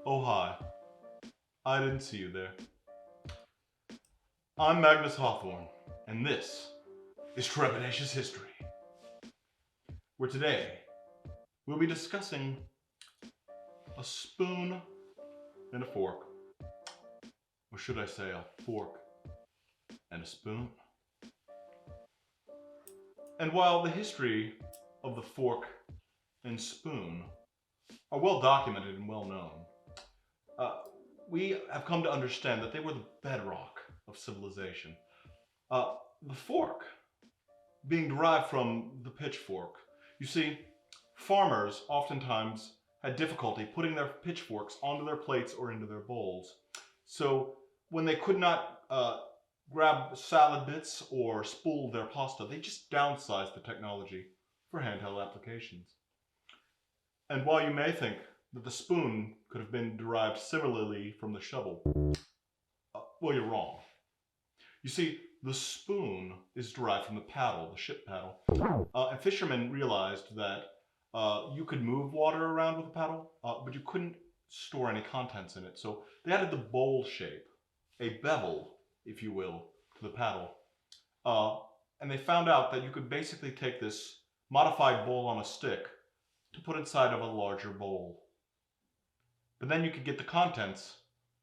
Oh, hi. I didn't see you there. I'm Magnus Hawthorne, and this is Trepidacious History, where today we'll be discussing a spoon and a fork. Or should I say a fork and a spoon? And while the history of the fork and spoon are well documented and well known, we have come to understand that they were the bedrock of civilization. The fork being derived from the pitchfork. You see, farmers oftentimes had difficulty putting their pitchforks onto their plates or into their bowls. So when they could not grab salad bits or spool their pasta, they just downsized the technology for handheld applications. And while you may think that the spoon could have been derived similarly from the shovel, well, you're wrong. You see, the spoon is derived from the paddle, the ship paddle. And fishermen realized that you could move water around with a paddle, but you couldn't store any contents in it. So they added the bowl shape, a bevel, if you will, to the paddle. And they found out that you could basically take this modified bowl on a stick to put inside of a larger bowl. But then you could get the contents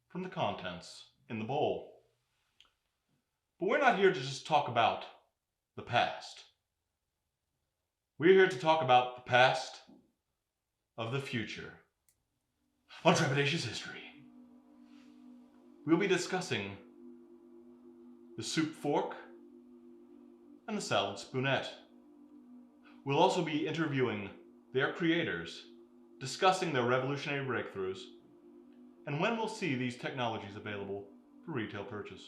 from the contents in the bowl. But we're not here to just talk about the past. We're here to talk about the past of the future. On Trepidacious History, we'll be discussing the soup fork and the salad spoonette. We'll also be interviewing their creators, discussing their revolutionary breakthroughs, and when we'll see these technologies available for retail purchase.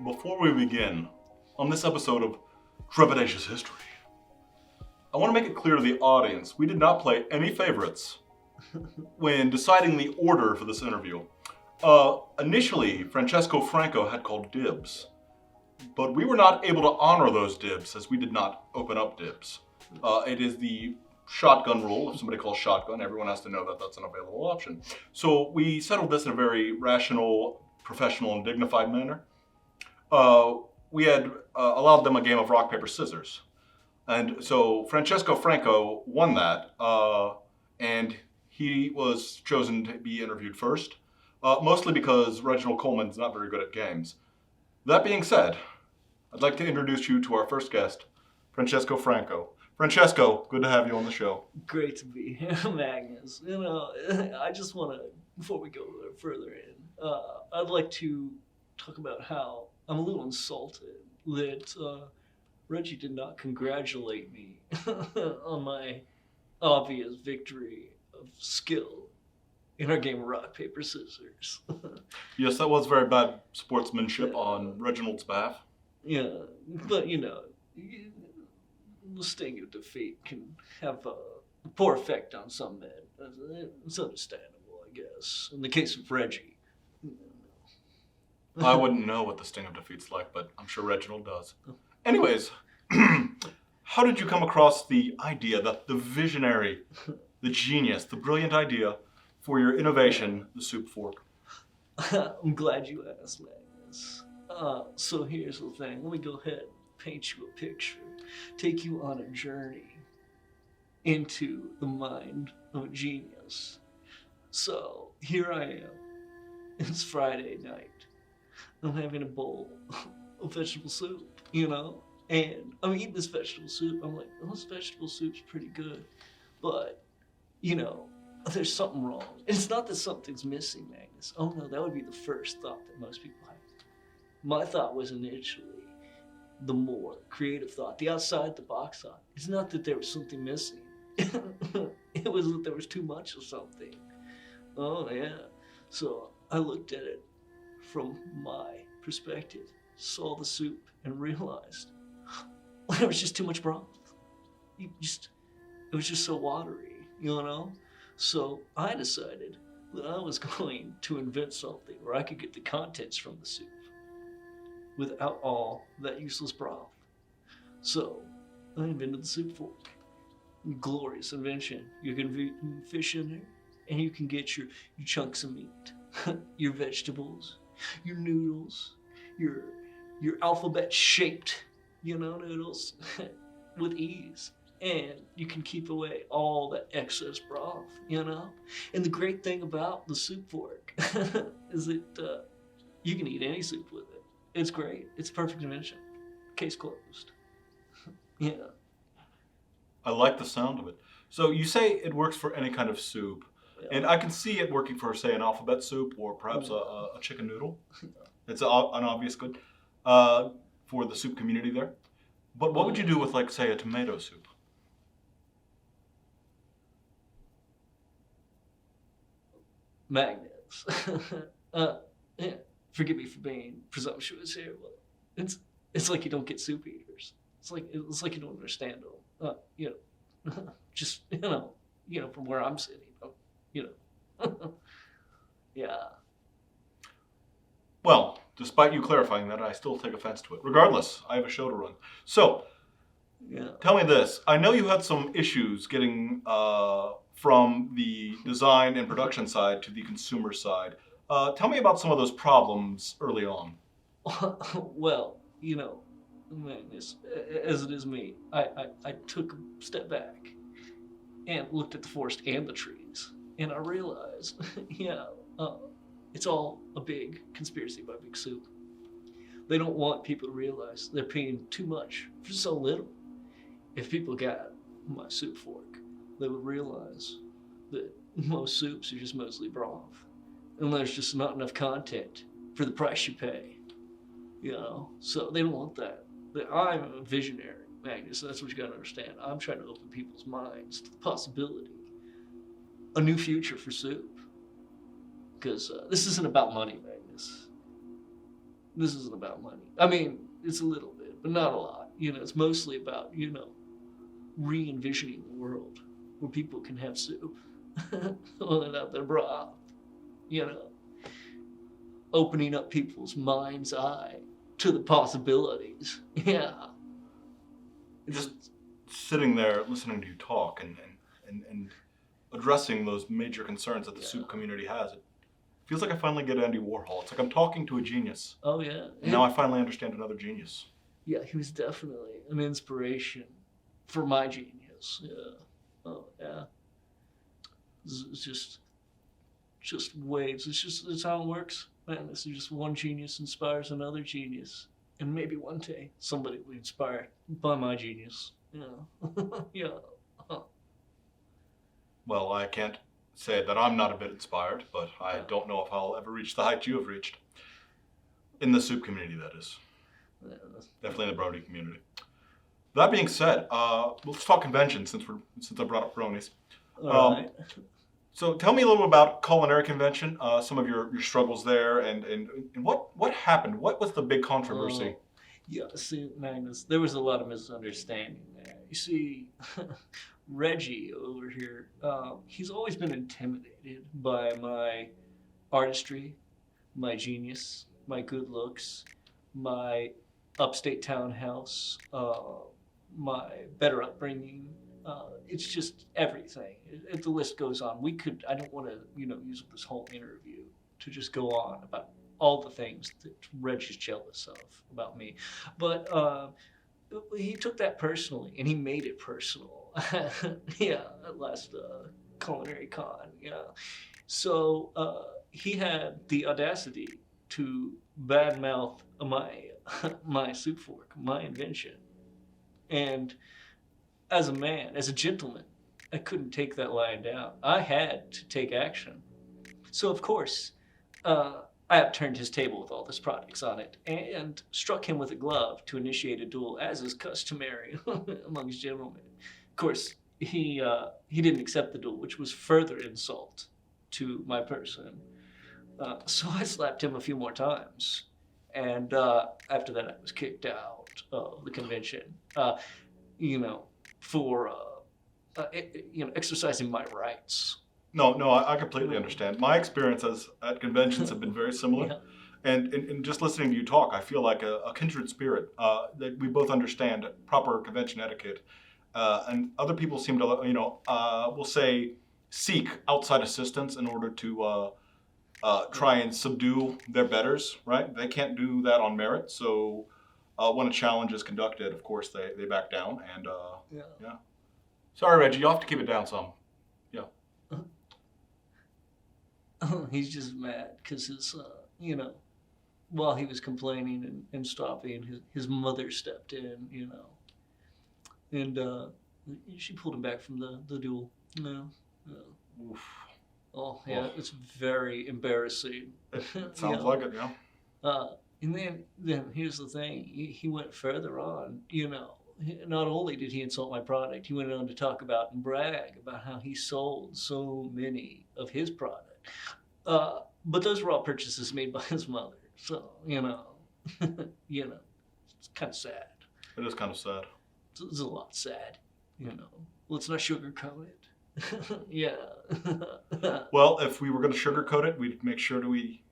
Before we begin, on this episode of Trepidacious History, I want to make it clear to the audience, we did not play any favorites when deciding the order for this interview. Initially, Francesco Franco had called dibs, but we were not able to honor those dibs as we did not open up dibs. It is the shotgun rule. If somebody calls shotgun, everyone has to know that that's an available option. So we settled this in a very rational, professional, and dignified manner. We had allowed them a game of rock, paper, scissors. And so Francesco Franco won that, and he was chosen to be interviewed first, mostly because Reginald Coleman's not very good at games. That being said, I'd like to introduce you to our first guest, Francesco Franco. Francesco, good to have you on the show. Great to be here, Magnus. I just want to, before we go further in, I'd like to talk about how I'm a little insulted that Reggie did not congratulate me on my obvious victory of skill in our game of rock, paper, scissors. Yes, that was very bad sportsmanship on Reginald's behalf. Yeah, but the sting of defeat can have a poor effect on some men. It's understandable, I guess. In the case of Reggie. I wouldn't know what the sting of defeat's like, but I'm sure Reginald does. Anyways, how did you come across the idea, the visionary, the genius, the brilliant idea for your innovation, the soup fork? I'm glad you asked, Magnus. So here's the thing. Let me go ahead and paint you a picture, take you on a journey into the mind of a genius. So here I am. It's Friday night. I'm having a bowl of vegetable soup, and I'm eating this vegetable soup. I'm like, oh, this vegetable soup's pretty good, but, there's something wrong. It's not that something's missing, Magnus. Oh no, that would be the first thought that most people have. My thought was initially, the more creative thought, the outside the box thought. It's not that there was something missing. It was that there was too much of something. Oh yeah. So I looked at it from my perspective, saw the soup, and realized there was just too much broth. It was just so watery, you know? So I decided that I was going to invent something where I could get the contents from the soup without all that useless broth. So I invented the soup fork. Glorious invention. You can put fish in there, and you can get your chunks of meat, your vegetables, your noodles, your alphabet shaped, noodles with ease. And you can keep away all that excess broth, And the great thing about the soup fork is that you can eat any soup with it. It's great. It's a perfect invention. Case closed. Yeah. I like the sound of it. So you say it works for any kind of soup, and I can see it working for, say, an alphabet soup or perhaps a chicken noodle. It's an obvious good for the soup community there. But what would you do with, like, say, a tomato soup? Magnets. Yeah. Forgive me for being presumptuous here, but it's like you don't get soup eaters. It's like you don't understand them. Just from where I'm sitting. Yeah. Well, despite you clarifying that, I still take offense to it. Regardless, I have a show to run. So, Yeah. tell me this. I know you had some issues getting from the design and production side to the consumer side. Tell me about some of those problems early on. Well, Magnus, as it is me, I took a step back and looked at the forest and the trees, and I realized, it's all a big conspiracy by Big Soup. They don't want people to realize they're paying too much for so little. If people got my soup fork, they would realize that most soups are just mostly broth, and there's just not enough content for the price you pay. So they don't want that. I'm a visionary, Magnus. That's what you got to understand. I'm trying to open people's minds to the possibility, a new future for soup. Because this isn't about money, Magnus. This isn't about money. I mean, it's a little bit, but not a lot. It's mostly about, re-envisioning the world where people can have soup without their broth. Opening up people's mind's eye to the possibilities. Yeah. Just sitting there listening to you talk and addressing those major concerns that the soup community has, it feels like I finally get Andy Warhol. It's like I'm talking to a genius. Oh, yeah. And now I finally understand another genius. Yeah, he was definitely an inspiration for my genius. Yeah. Oh, yeah. It's just waves. It's how it works. Man, this is just one genius inspires another genius. And maybe one day somebody will be inspired by my genius. Yeah. Yeah. Well, I can't say that I'm not a bit inspired, but I don't know if I'll ever reach the height you have reached. In the soup community, that is. Yeah. Definitely in the brony community. That being said, let's talk convention since I brought up bronies. All right. So tell me a little about culinary convention, some of your struggles there, and what happened? What was the big controversy? Yeah, see, Magnus, there was a lot of misunderstanding there. You see, Reggie over here, he's always been intimidated by my artistry, my genius, my good looks, my upstate townhouse, my better upbringing. It's just everything. The list goes on. I don't want to, use this whole interview to just go on about all the things that Reg is jealous of about me. But he took that personally, and he made it personal. Yeah, at last culinary con, yeah. So he had the audacity to badmouth my soup fork, my invention. And as a man, as a gentleman, I couldn't take that lying down. I had to take action. So of course, I upturned his table with all his products on it and struck him with a glove to initiate a duel, as is customary amongst gentlemen. Of course, he didn't accept the duel, which was further insult to my person. So I slapped him a few more times, and after that, I was kicked out of the convention. You know, for exercising my rights. No, I completely understand. My experiences at conventions have been very similar. Yeah. And just listening to you talk, I feel like a kindred spirit, that we both understand proper convention etiquette. And other people seem to, we'll say, seek outside assistance in order to try and subdue their betters, right? They can't do that on merit. So when a challenge is conducted, of course, they back down. And yeah. Sorry, Reggie, you'll have to keep it down some. Yeah. He's just mad because his, while he was complaining and stopping, his mother stepped in, and she pulled him back from the duel. Oof. Oh, yeah, it's very embarrassing. It sounds like it, yeah. And then here's the thing. He went further on, Not only did he insult my product, he went on to talk about and brag about how he sold so many of his product. But those were all purchases made by his mother. So, it's kind of sad. It is kind of sad. It's a lot sad, Let's not sugarcoat it. Yeah. Well, if we were going to sugarcoat it, we'd make sure to eat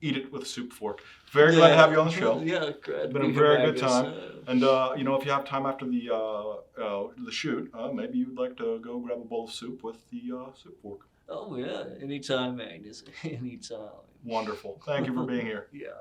it with a soup fork. Very glad to have you on the show. Yeah, glad It's been a very good time. And if you have time after the shoot, maybe you'd like to go grab a bowl of soup with the soup fork. Oh yeah, anytime, Magnus. Anytime. Wonderful. Thank you for being here. Yeah.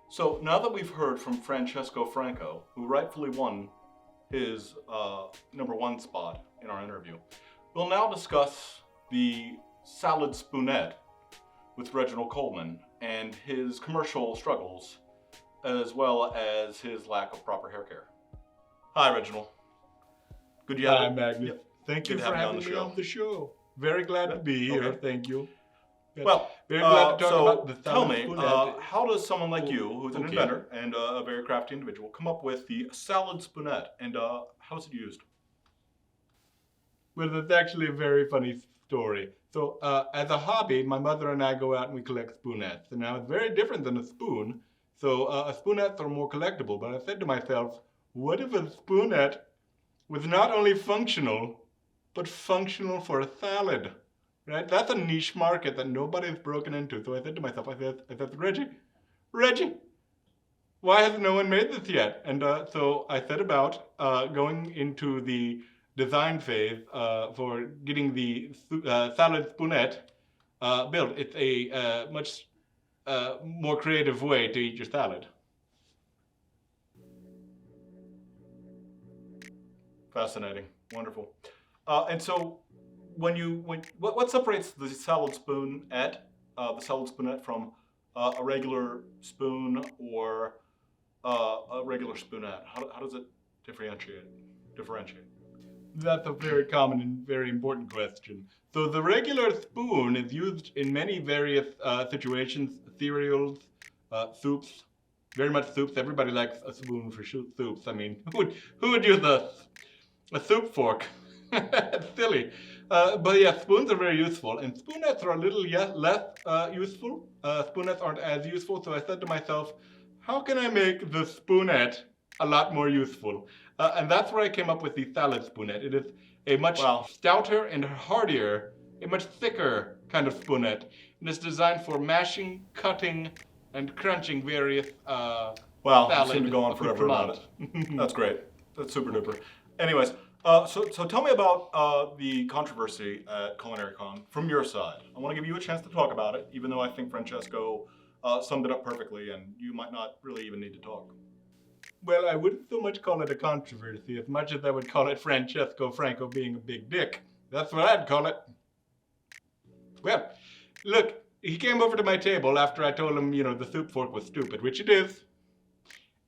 So now that we've heard from Francesco Franco, who rightfully won his #1 spot in our interview, we'll now discuss the salad spoonette with Reginald Coleman and his commercial struggles, as well as his lack of proper hair care. Hi, Reginald. Good to have you. Hi, Magnus. Yep. Thank you Good to for have you on having the me show. on the show. Very glad to be here. Okay. Thank you. Yes. Well, very glad to talk so about the tell salad me, spoonette. how does someone like you, who's an Okay. inventor and a very crafty individual, come up with the salad spoonette, and how is it used? Well, that's actually a very funny story. So, as a hobby, my mother and I go out and we collect spoonettes. And now it's very different than a spoon. So, spoonettes are more collectible. But I said to myself, what if a spoonette was not only functional, but functional for a salad? Right? That's a niche market that nobody's broken into. So I said to myself, I said, Reggie, why has no one made this yet? And so I set about going into the design phase for getting the salad spoonette built. It's a much more creative way to eat your salad. Fascinating. Wonderful. And so, what separates the salad spoonette from a regular spoon or a regular spoonette? How does it differentiate? That's a very common and very important question. So the regular spoon is used in many various situations, cereals, soups, very much soups. Everybody likes a spoon for soups. I mean, who would use a soup fork? It's silly. But yeah, spoons are very useful, and spoonettes are a little less useful. Spoonettes aren't as useful, so I said to myself, how can I make the spoonette a lot more useful? And that's where I came up with the salad spoonette. It is a much stouter and hardier, a much thicker kind of spoonette. And it's designed for mashing, cutting, and crunching various Wow, you salad seem to go on forever about it. That's great. That's super duper. Anyways, so tell me about the controversy at Culinary Con from your side. I want to give you a chance to talk about it, even though I think Francesco summed it up perfectly, and you might not really even need to talk. Well, I wouldn't so much call it a controversy as much as I would call it Francesco Franco being a big dick. That's what I'd call it. Well, look, he came over to my table after I told him, the soup fork was stupid, which it is.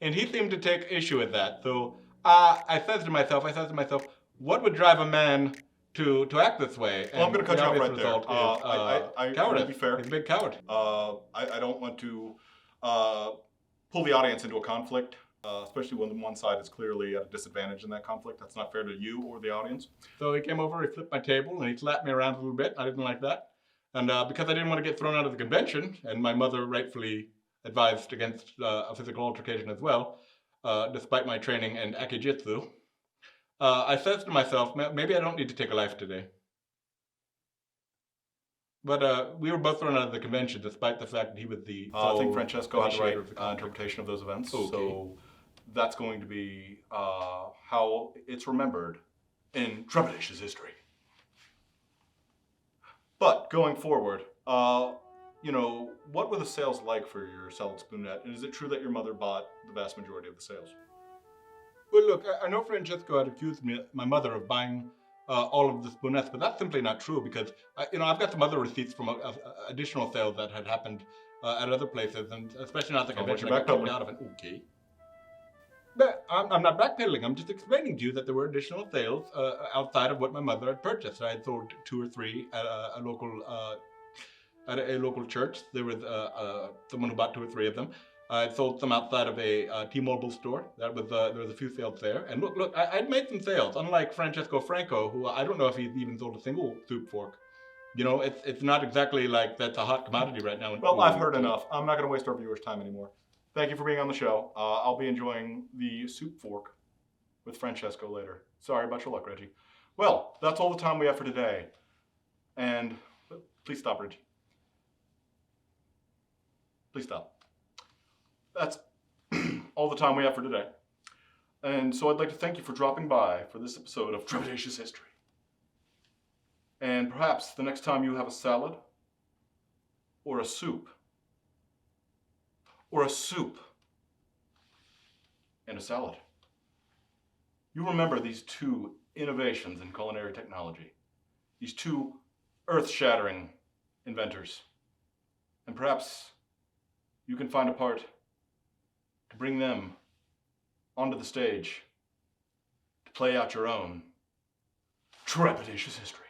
And he seemed to take issue with that. So I said to myself, what would drive a man to act this way? Well, I'm going to cut you off right there. I want to cowardice. be fair. He's a big coward. I don't want to pull the audience into a conflict, especially when one side is clearly at a disadvantage in that conflict. That's not fair to you or the audience. So he came over, he flipped my table, and he slapped me around a little bit. I didn't like that. And because I didn't want to get thrown out of the convention, and my mother rightfully advised against a physical altercation as well, despite my training in akijitsu, I said to myself, maybe I don't need to take a life today. But we were both thrown out of the convention, despite the fact that he was the I think Francesco had the right initiator of the conflict. interpretation of those events. Okay. So that's going to be how it's remembered in Trepidacious History. But going forward, what were the sales like for your salad spoonette? And is it true that your mother bought the vast majority of the sales? Well, look, I know Francesco had accused my mother of buying all of the spoonettes, but that's simply not true because, I've got some other receipts from additional sales that had happened at other places, and especially not the Sounds like convention you're I got kicked backpedaling. out of it. Okay. But I'm not backpedaling. I'm just explaining to you that there were additional sales outside of what my mother had purchased. I had sold 2 or 3 at a local church. There was someone who bought 2 or 3 of them. I sold some outside of a T-Mobile store. There was a few sales there. And look, I'd made some sales. Unlike Francesco Franco, who I don't know if he's even sold a single soup fork. It's not exactly like that's a hot commodity right now. Well, I've heard enough. I'm not going to waste our viewers' time anymore. Thank you for being on the show. I'll be enjoying the soup fork with Francesco later. Sorry about your luck, Reggie. Well, that's all the time we have for today. And please stop, Reggie. Please stop. That's all the time we have for today. And so I'd like to thank you for dropping by for this episode of Trepidacious History. And perhaps the next time you have a salad or a soup, and a salad, you remember these 2 innovations in culinary technology, these 2 earth-shattering inventors. And perhaps you can find a part to bring them onto the stage to play out your own trepidatious history.